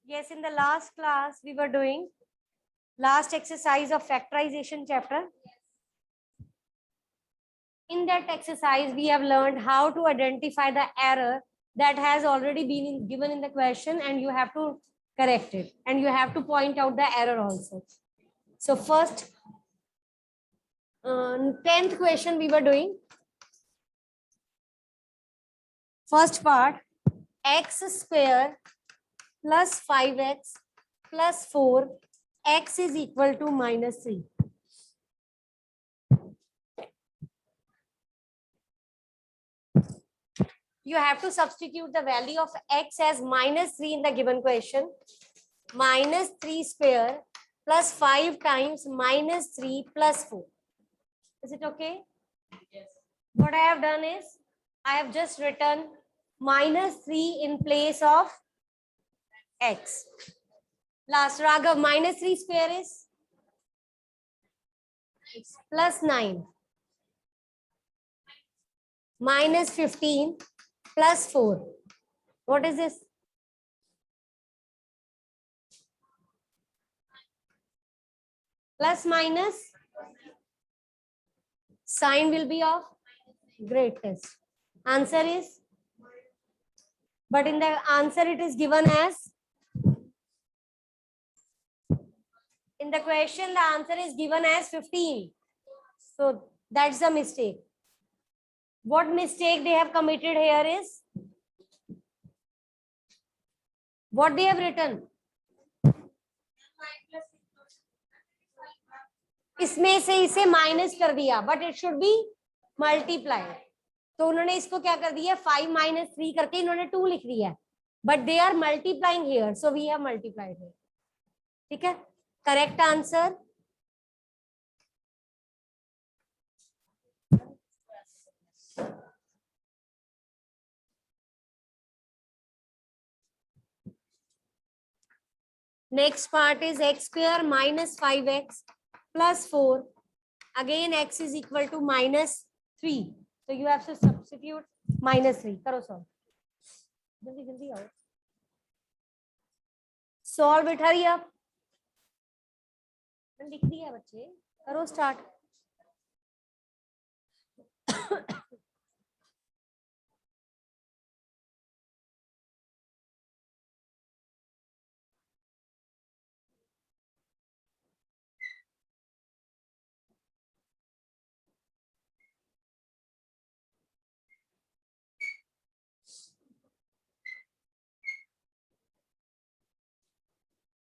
Yes, in the last class we were doing last exercise of factorization chapter. In that exercise, we have learned how to identify the error that has already been given in the question, and you have to correct it, and you have to point out the error also. So first, 10th question we were doing. First part, x square plus 5x plus 4, x is equal to minus 3. You have to substitute the value of x as minus 3 in the given question. Minus 3 square plus 5 times minus 3 plus 4. Is it okay? Yes. What I have done is, I have just written minus 3 in place of x. Last, Raghav, minus 3 square is plus 9. Minus 15 plus 4. What is this? Plus minus. Sign will be of greatest. Answer is, but in the answer it is given as, in the question the answer is given as 15. So that's the mistake. What mistake they have committed here is, what they have written, इसमें से इसे minus कर दिया, but it should be multiplied. तो उन्होंने इसको क्या कर दिया, 5 minus 3 करके इन्होंने 2 लिख दिया है, but they are multiplying here, so we have multiplied here. ठीक है, correct answer next part is x square minus 5x plus 4. Again x is equal to minus 3. So you have to substitute minus 3. करो solve. जल्दी जल्दी आओ. Solve it, hurry up. लिख दिया बच्चे, करो start.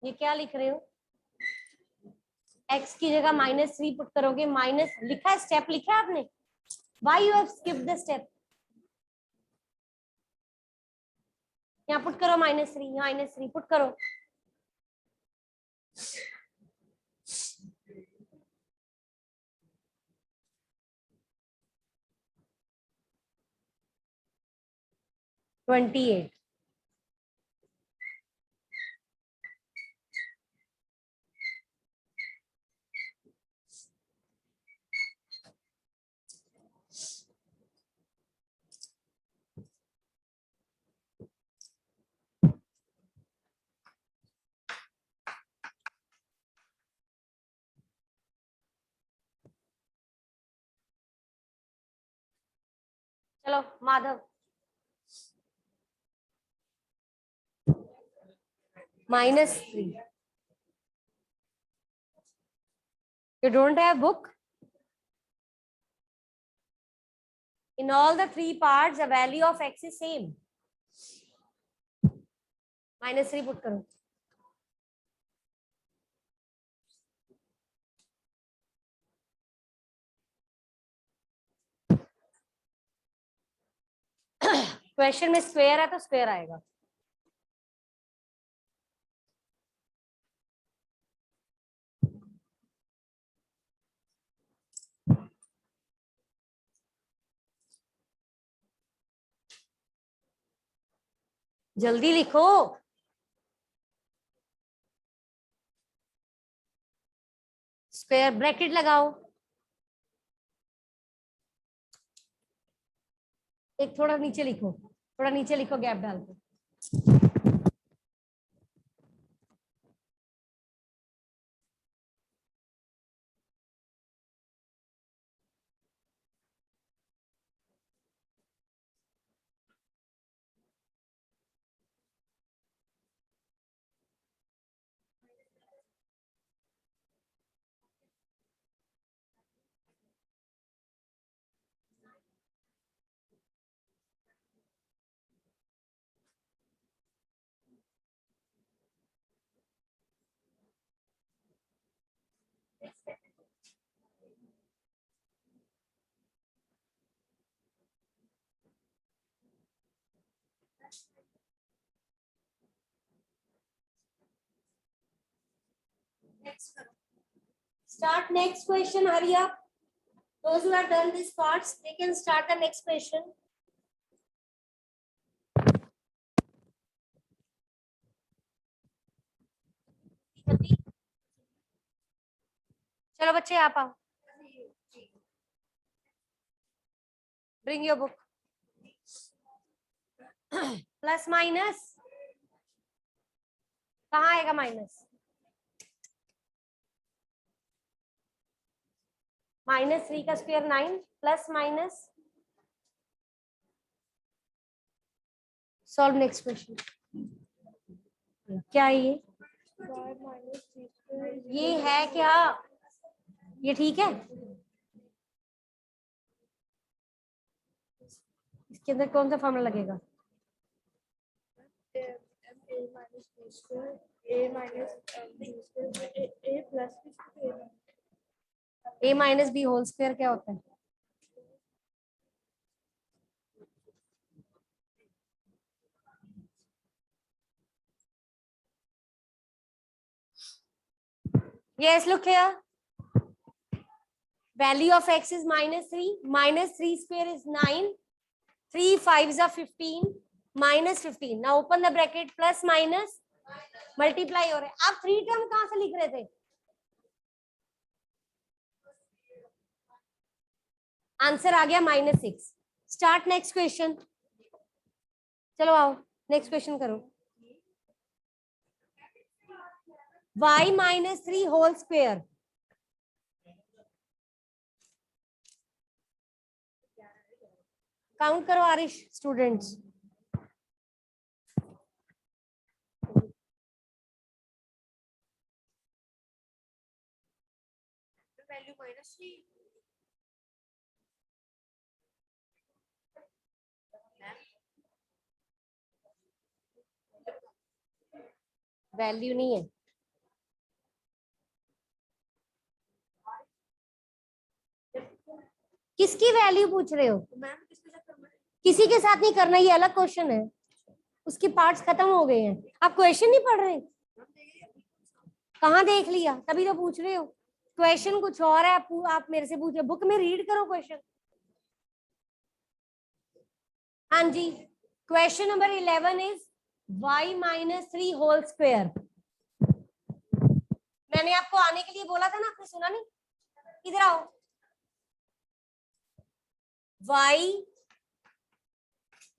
ये क्या लिख रहे हो? x की जगह माइनस 3 पुट करोगे, माइनस लिखा है, स्टेप लिखा है आपने. Why you have skipped the step? यहाँ पुट करो माइनस 3, यहाँ माइनस 3 पुट करो. $28. चलो Madhav, minus 3. You don't have book? In all the 3 parts, the value of x is same. Minus 3 put करो. क्वेश्चन में स्क्वायर है तो स्क्वायर आएगा. जल्दी लिखो. स्क्वायर ब्रैकेट लगाओ. एक थोड़ा नीचे लिखो, थोड़ा नीचे लिखो, गैप डाल के. Start next question. Hurry up. Those who have done these parts, they can start the next question. चलो बच्चे आप आओ. Bring your book. Plus minus कहाँ आएगा माइनस? -3 का square 9 plus minus. Solve next question. क्या है ये है क्या? ये ठीक है? इसके अंदर कौन सा फॉर्मूला लगेगा? a minus B whole square क्या होता है? Yes, look here. Value of x is -3. -3 square is 9. 3 5s are 15. -15. Now open the bracket. Plus minus multiply हो रहा है. आप 3 टर्म कहां से लिख रहे थे? आंसर आ गया -6. Start next question. चलो आओ नेक्स्ट क्वेश्चन करो. y -3 whole square. काउंट करो आरिश स्टूडेंट्स. वैल्यू -3. वैल्यू नहीं है. किसकी वैल्यू पूछ रहे हो? किसी के साथ नहीं करना, ये अलग क्वेश्चन है. उसके पार्ट्स खत्म हो गए हैं. आप क्वेश्चन नहीं पढ़ रहे? कहाँ देख लिया? तभी तो पूछ रहे हो. क्वेश्चन कुछ और है. आप मेरे से पूछे. बुक में रीड करो क्वेश्चन. हाँ जी. Question number 11 is y -3 whole square. मैंने आपको आने के लिए बोला था ना, आपने सुना नहीं? इधर आओ. y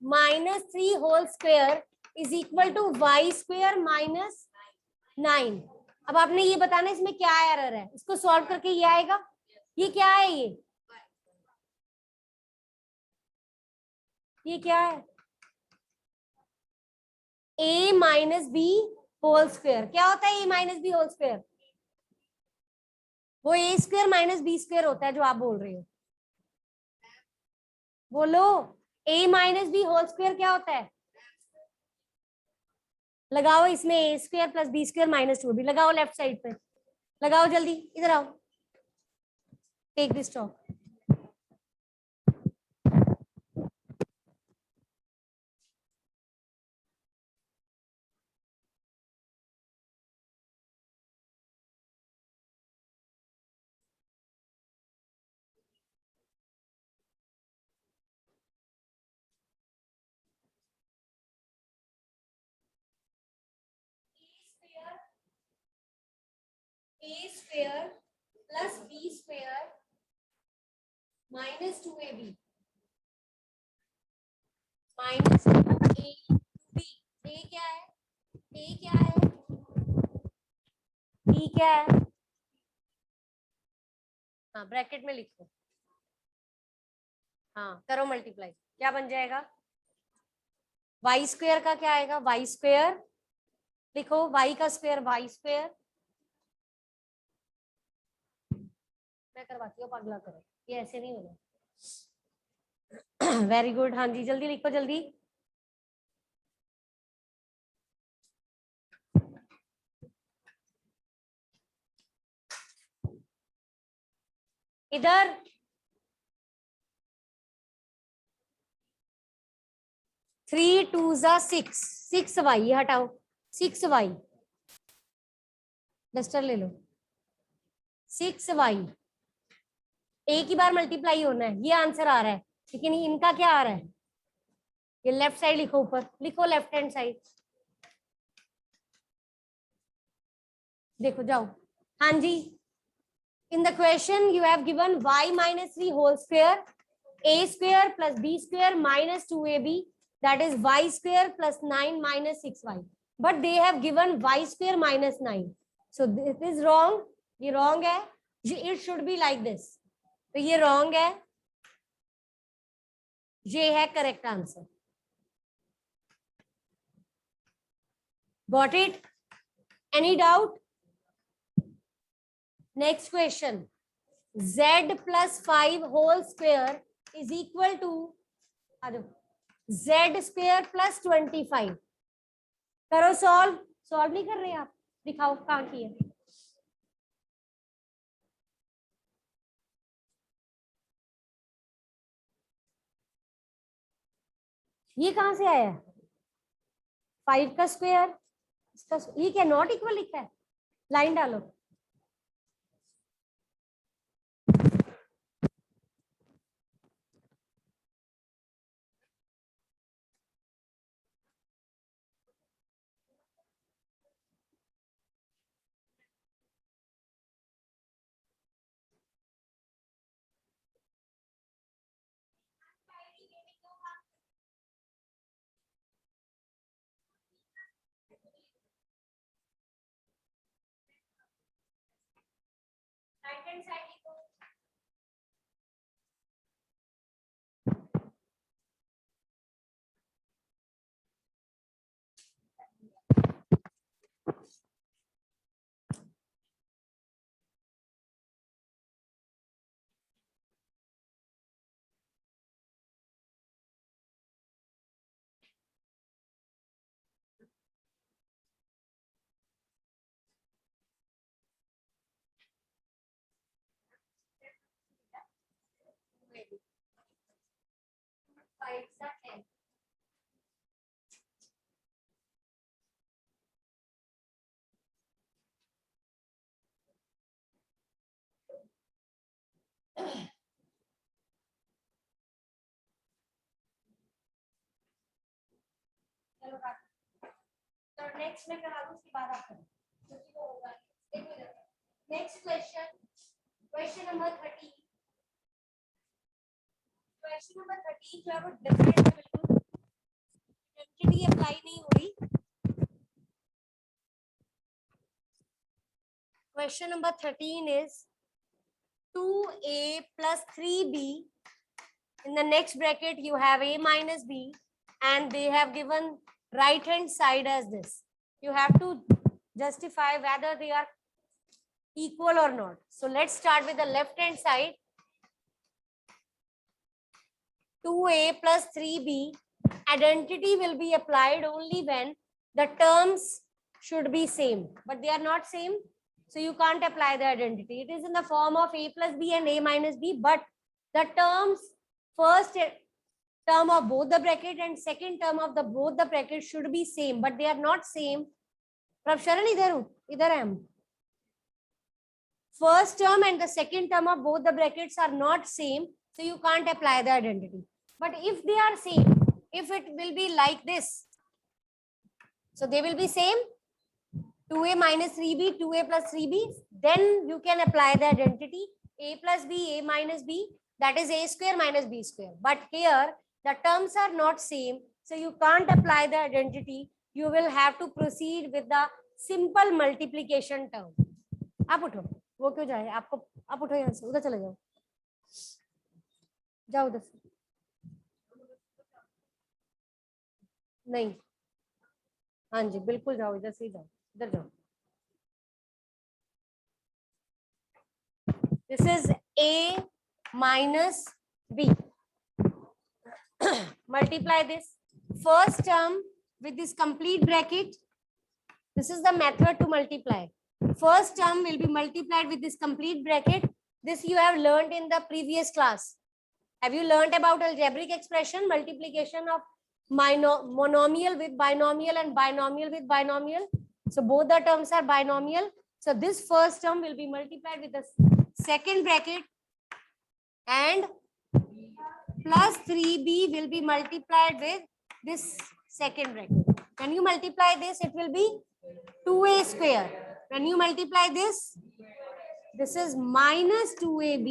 -3 whole square is equal to y square -9. अब आपने ये बताना इसमें क्या एरर है. इसको सॉल्व करके ये आएगा. ये क्या है? ये क्या है? a minus B whole square. क्या होता है a minus B whole square? वो a square minus B square होता है जो आप बोल रहे हो. बोलो. a minus B whole square क्या होता है? लगाओ इसमें a square plus B square -2 भी लगाओ. लेफ्ट साइड पे लगाओ. जल्दी इधर आओ. Take this top. a square plus B square -2ab -2ab. a क्या है? a क्या है? b क्या है? हाँ ब्रैकेट में लिखो. हाँ करो मल्टीप्लाई. क्या बन जाएगा? y स्क्वायर का क्या आएगा? y स्क्वायर लिखो. y का स्क्वायर y स्क्वायर. मैं करवाती हूँ. पगला करो. ये ऐसे नहीं होना. Very good. हाँ जी जल्दी लिखो. जल्दी. इधर 3 2 6 6y. हटाओ. 6y. डस्टर ले लो. 6y, एक ही बार मल्टीप्लाई होना है, ये आंसर आ रहा है, लेकिन इनका क्या आ रहा है, ये लेफ्ट साइड लिखो, ऊपर लिखो लेफ्ट हैंड साइड, देखो जाओ। हाँ जी, in the question you have given y minus 3 whole square, a square plus b square minus 2ab, that is y square plus 9 minus 6y, but they have given y square minus 9, so this is wrong, ये wrong है, it should be like this, तो ये wrong है, ये है correct answer. Got it? Any doubt? Next question. Z plus 5 whole square is equal to Z square plus 25. करो solve. Solve नहीं कर रहे आप? दिखाओ कहाँ की है. ये कहाँ से आया? 5 का स्क्वायर, इसका ये क्या नॉट इक्वल लिखा है? लाइन डालो. राइट हैंड साइड लिखो. तो नेक्स्ट में करा दूं, उसके बाद आप करो क्योंकि वो होगा. Next question, question number 30. Question number 30 जो है वो डिफरेंट है बिल्कुल, आइडेंटिटी अप्लाई नहीं हो रही. Question number 13 is 2a plus 3b. In the next bracket you have a minus b, and they have given right hand side as this. You have to justify whether they are equal or not. So let's start with the left hand side. 2a plus 3b, identity will be applied only when the terms should be same, but they are not same, so you can't apply the identity. It is in the form of a plus b and a minus b, but the terms, first term of both the bracket and second term of the both the brackets should be same, but they are not same. Sharan, idhar I am. First term and the second term of both the brackets are not same, so you can't apply the identity. But if they are same, if it will be like this, so they will be same, 2a minus 3b, 2a plus 3b, then you can apply the identity, a plus b, a minus b, that is a square minus b square. But here the terms are not same, so you can't apply the identity. You will have to proceed with the simple multiplication term. आप उठो, वो क्यों जाए आपको, आप उठो यहाँ से, उधर चले जाओ, जाओ उधर से. नहीं, हाँ जी बिल्कुल जाओ, इधर से ही जाओ, इधर जाओ. This is a minus b. Multiply this first term with this complete bracket. This is the method to multiply. First term will be multiplied with this complete bracket. This you have learned in the previous class. Have you learned about algebraic expression, multiplication of monomial with binomial and binomial with binomial? So both the terms are binomial. So this first term will be multiplied with the second bracket and plus 3b will be multiplied with this second bracket. When you multiply this, it will be 2a square. When you multiply this is minus 2ab.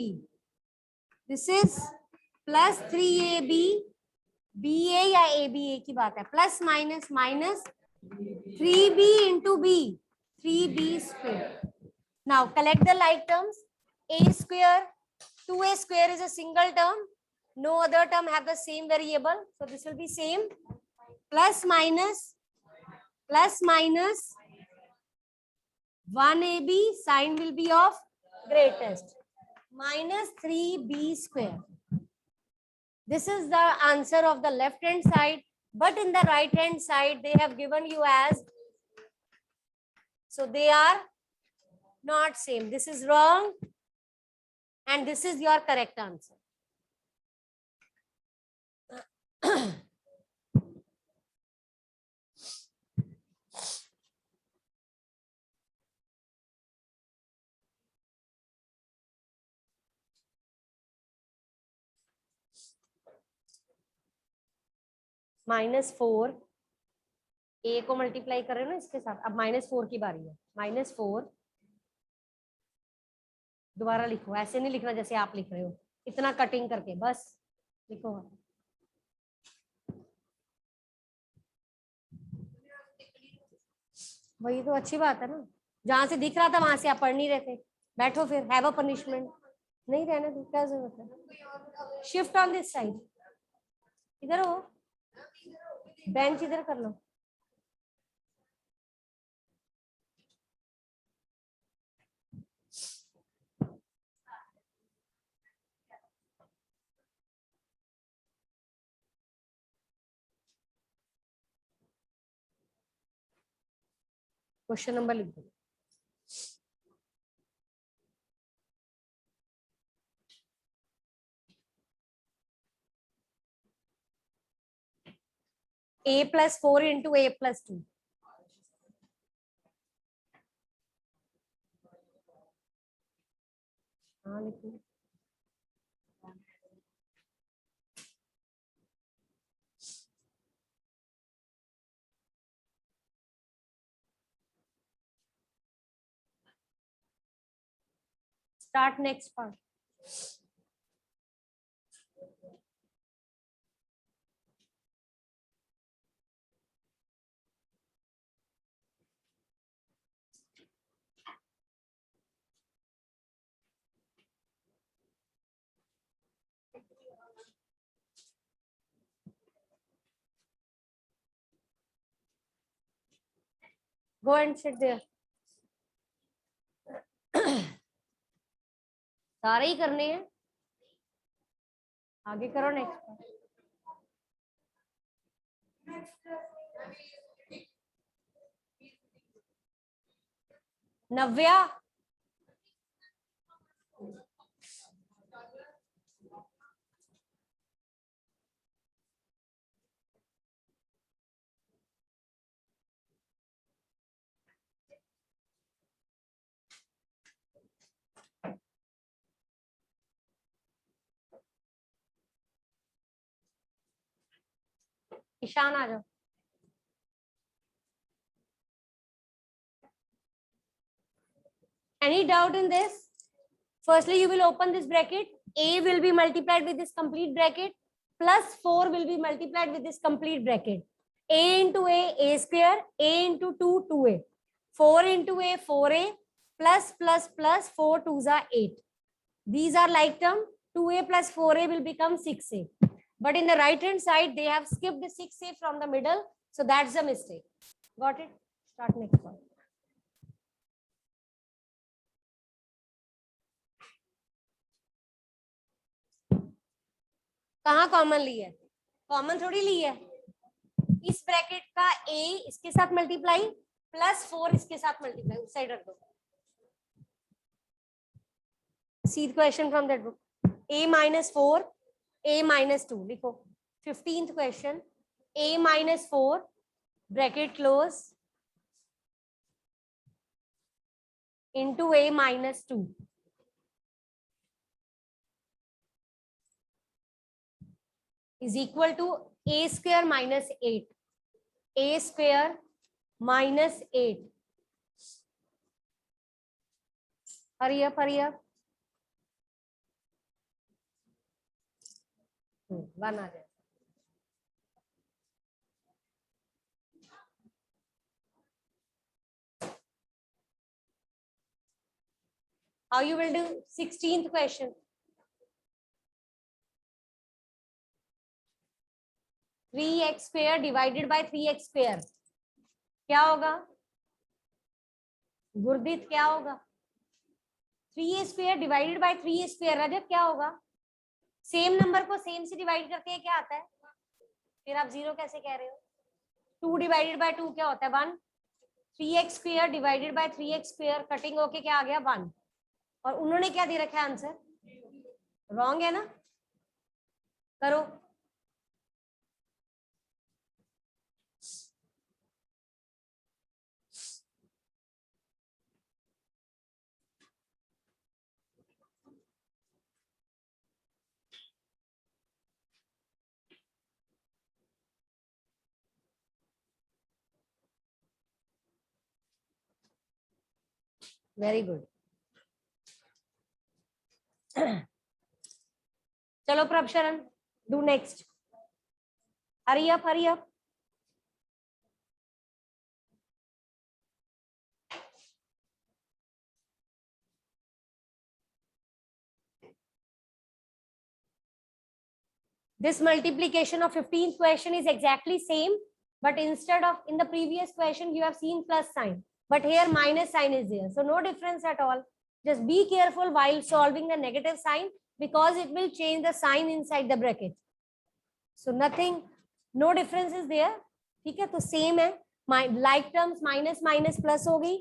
This is plus 3ab. ba या aba की बात है. Plus minus minus 3b into b. 3b square. Now collect the like terms. A square, 2a square is a single term. No other term have the same variable. So this will be same. Plus minus 1ab, sign will be of greatest. Minus 3b square. This is the answer of the left hand side. But in the right hand side, they have given you as, so they are not same. This is wrong. And this is your correct answer. -4 a को multiply कर रहे हो ना इसके साथ. अब -4 की बारी है. -4 दोबारा लिखो. ऐसे नहीं लिखना जैसे आप लिख रहे हो, इतना कटिंग करके. बस लिखो. वही तो अच्छी बात है ना. जहां से दिख रहा था वहां से आप पढ़ नहीं रहे थे. बैठो फिर. Have a punishment. नहीं रहने दो. क्या जरूरत है. Shift on this side. इधर हो. बेंच इधर कर लो. क्वेश्चन नंबर लिख दो. a plus 4 into a plus 2. हाँ लिखो. Start next part. Go and sit there. सारे ही करने हैं. आगे करो. नेक्स्ट. नव्या. ईशान आ जाओ. Any doubt in this? Firstly, you will open this bracket. A will be multiplied with this complete bracket. Plus 4 will be multiplied with this complete bracket. A into a square. A into 2, 2a. 4 into a, 4a. Plus, 4 2s are 8. These are like term. 2a plus 4a will become 6a. But in the right hand side, they have skipped the 6a from the middle. So that's the mistake. Got it? Start next one. कहाँ common ली है? Common थोड़ी ली है. इस bracket का a इसके साथ multiply plus 4 इसके साथ मल्टीप्लाई. उस साइड रख दो. See the question from that book. a minus 4, a minus 2. लिखो. 15th question. a minus 4 bracket close into a minus 2 is equal to a square minus 8. A square minus 8. Hurry up, hurry up. 1 आ जाए. How you will do 16th question? 3x square divided by 3x square. क्या होगा गुरदीप? क्या होगा 3a square divided by 3a square? रजत क्या होगा? Same number को same से divide करते हैं, क्या आता है? फिर आप 0 कैसे कह रहे हो? 2 डिवाइडेड बाय 2 क्या होता है? 1. 3x square divided by 3x square cutting होके क्या आ गया? 1. और उन्होंने क्या दे रखा है आंसर? रॉन्ग है ना? करो. Very good. चलो Prabhsharan, do next. Hurry up, hurry up. This multiplication of 15th question is exactly same, but instead of in the previous question you have seen plus sign, but here minus sign is there, so no difference at all. Just be careful while solving the negative sign because it will change the sign inside the bracket. So nothing, no difference is there. ठीक है, तो same है. Like terms minus minus plus हो गई,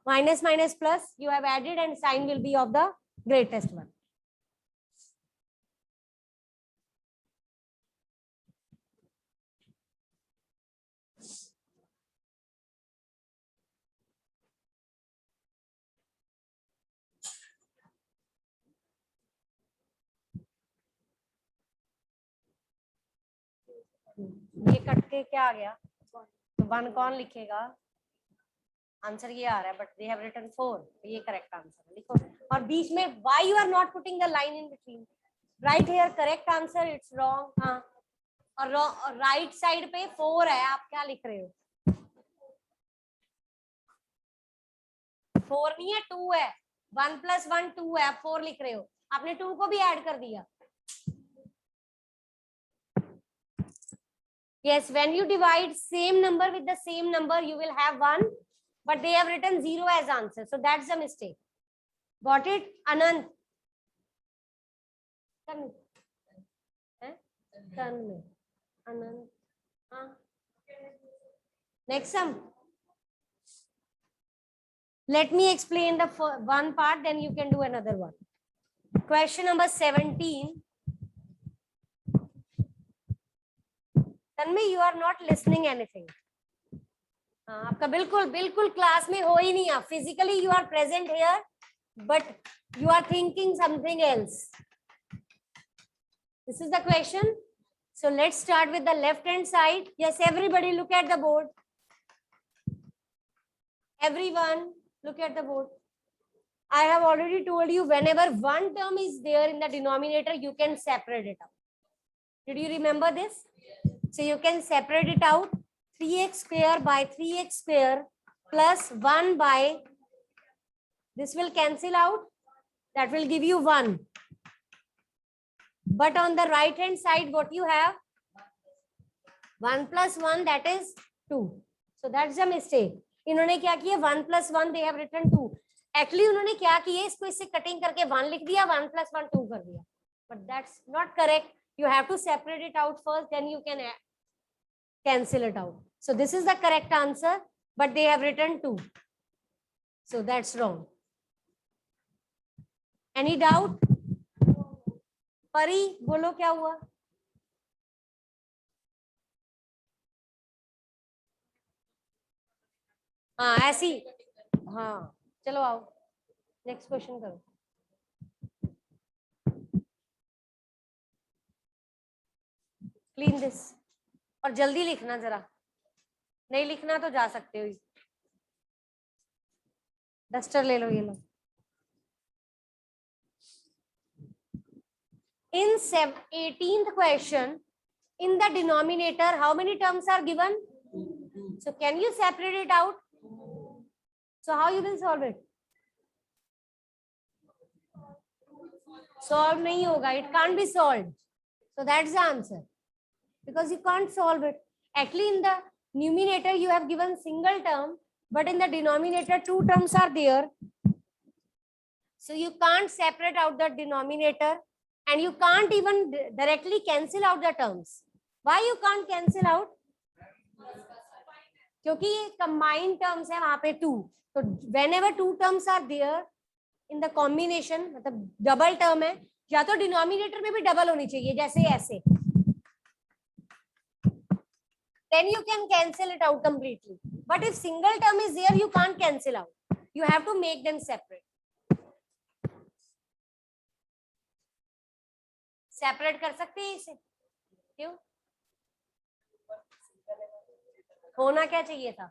minus minus plus you have added and sign will be of the greatest one. ये cut के क्या आ गया? तो 1 कौन लिखेगा? आंसर ये आ रहा है, बट दे हैव रिटन 4. ये करेक्ट आंसर है, लिखो. और बीच में why you are not putting the line in between? Right here correct answer, it's wrong. हाँ, और राइट साइड पे 4 है, आप क्या लिख रहे हो? 4 नहीं है, 2 है. 1 + 1 2 है, आप 4 लिख रहे हो. आपने 2 को भी ऐड कर दिया. Yes, when you divide same number with the same number, you will have 1, but they have written 0 as answer. So that's the mistake. Got it? Anand. Anand. Next sum. Let me explain the one part, then you can do another one. Question number 17. Tanmay, you are not listening anything. आपका बिल्कुल बिल्कुल class में हो ही नहीं. आप physically you are present here, but you are thinking something else. This is the question. So let's start with the left hand side. Yes, everybody look at the board. Everyone look at the board. I have already told you whenever one term is there in the denominator, you can separate it out. Did you remember this? So you can separate it out. 3x square by 3x square plus 1 by, this will cancel out. That will give you 1. But on the right hand side, what you have? 1 plus 1, that is 2. So that's the mistake. इन्होंने क्या किया? 1 plus 1, they have written 2. Actually उन्होंने क्या किया? इसको इससे cutting करके 1 लिख दिया, 1 plus 1 2 कर दिया. But that's not correct. You have to separate it out first, then you can cancel it out. So this is the correct answer, but they have written 2. So that's wrong. Any doubt? परी बोलो क्या हुआ? हाँ ऐसी, हाँ चलो आओ next question करो। क्लीन दिस और जल्दी लिखना जरा, नहीं लिखना तो जा सकते हो। डस्टर ले लो, ये लो। In 18th question, in the denominator, how many terms are given? So can you separate it out? So how you will solve it? Solve nahi hoga. It can't be solved. So that's the answer. Because you can't solve it. Actually, in the numerator, you have given single term, but in the denominator, two terms are there. So you can't separate out the denominator, and you can't even directly cancel out the terms. Why you can't cancel out? क्योंकि ये combined terms है वहां पे two. तो whenever two terms are there in the combination, मतलब double term है, या तो denominator में भी double होनी चाहिए, जैसे ऐसे. Then you can cancel it out completely. But if single term is there, you can't cancel out. You have to make them separate. Separate कर सकते हैं इसे, क्यों? होना क्या चाहिए था,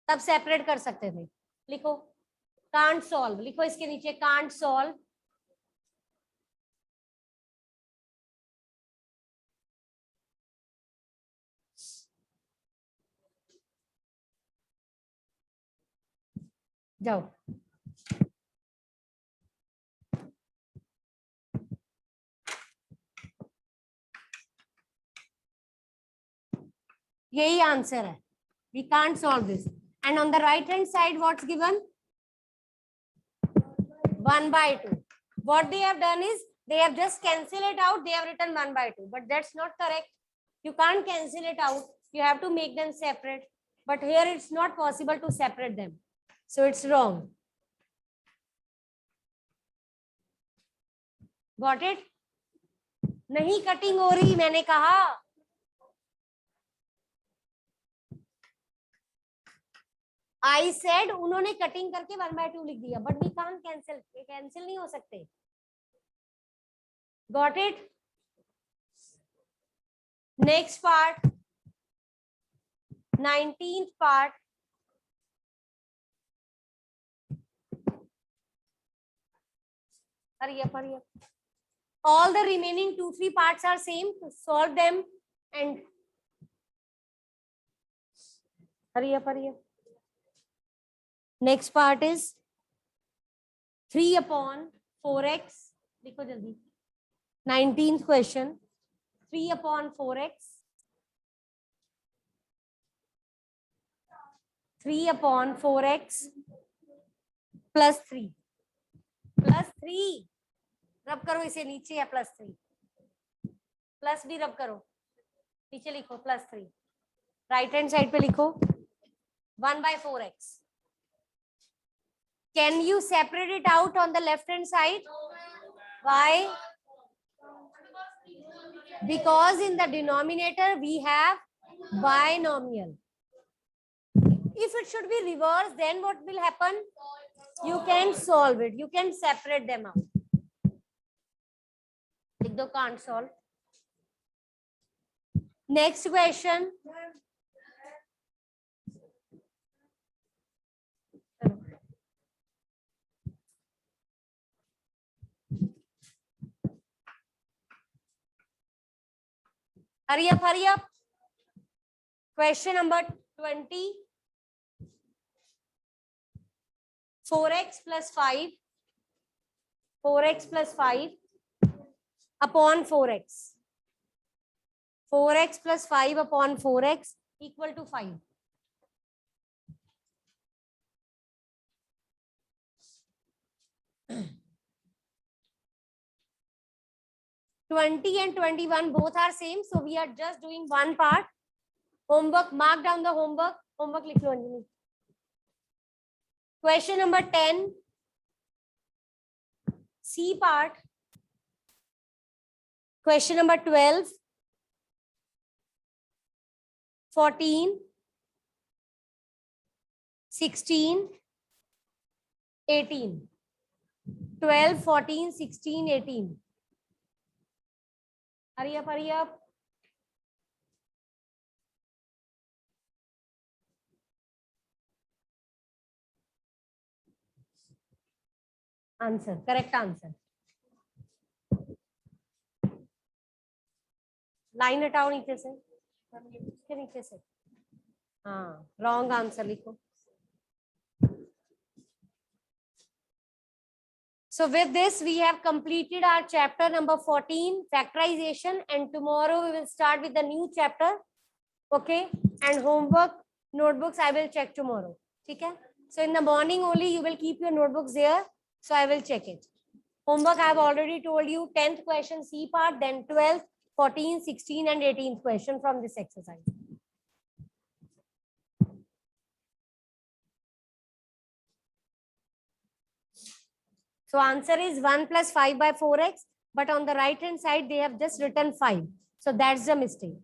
तब सेपरेट कर सकते थे. लिखो कांट सॉल्व, लिखो इसके नीचे कांट सॉल्व. जाओ. यही आंसर है. We can't solve this. And on the right hand side, what's given? 1/2. What they have done is they have just cancelled it out. They have written 1/2, but that's not correct. You can't cancel it out. You have to make them separate. But here it's not possible to separate them. So it's wrong. Got it? नहीं cutting हो रही, मैंने कहा. I said उन्होंने cutting करके 1/2 लिख दिया, but we can't cancel. Cancel नहीं हो सकते. Got it? Next part, 19th part. Hurry up, hurry up. All the remaining 2-3 parts are same. To solve them and hurry up, hurry up. Next part is 3/4x. देखो जल्दी. 19th question. 3/4x. 3/4x plus 3. Plus 3 रब करो इसे नीचे, या plus 3 plus भी रब करो नीचे. लिखो प्लस 3. राइट हैंड साइड पे लिखो 1/4x. Can you separate it out on the left hand side? Why? Because in the denominator we have binomial. If it should be reversed, then what will happen? You can solve it. You can separate them out. लिख दो can't solve. Next question. Hurry up, hurry up. Question number 20. 4x plus 5. 4x plus 5 upon 4x. 4x plus 5 upon 4x equal to 5. 20 and 21 both are same, so we are just doing one part. Homework, mark down the homework. Homework लिख लो Anjali. Question number 10, C part. Question number 12, 14, 16, 18. 12, 14, 16, 18. Hurry up, hurry up. Answer, correct answer. Line हटाओ नीचे से, इसके नीचे से. हाँ, wrong answer लिखो. So with this, we have completed our chapter number 14, factorization, and tomorrow we will start with the new chapter. Okay, and homework, notebooks, I will check tomorrow. Okay, so in the morning only you will keep your notebooks there. So I will check it. Homework, I have already told you 10th question C part, then 12th, 14, 16, and 18th question from this exercise. So answer is 1 plus 5 by 4x, but on the right hand side, they have just written 5. So that's the mistake.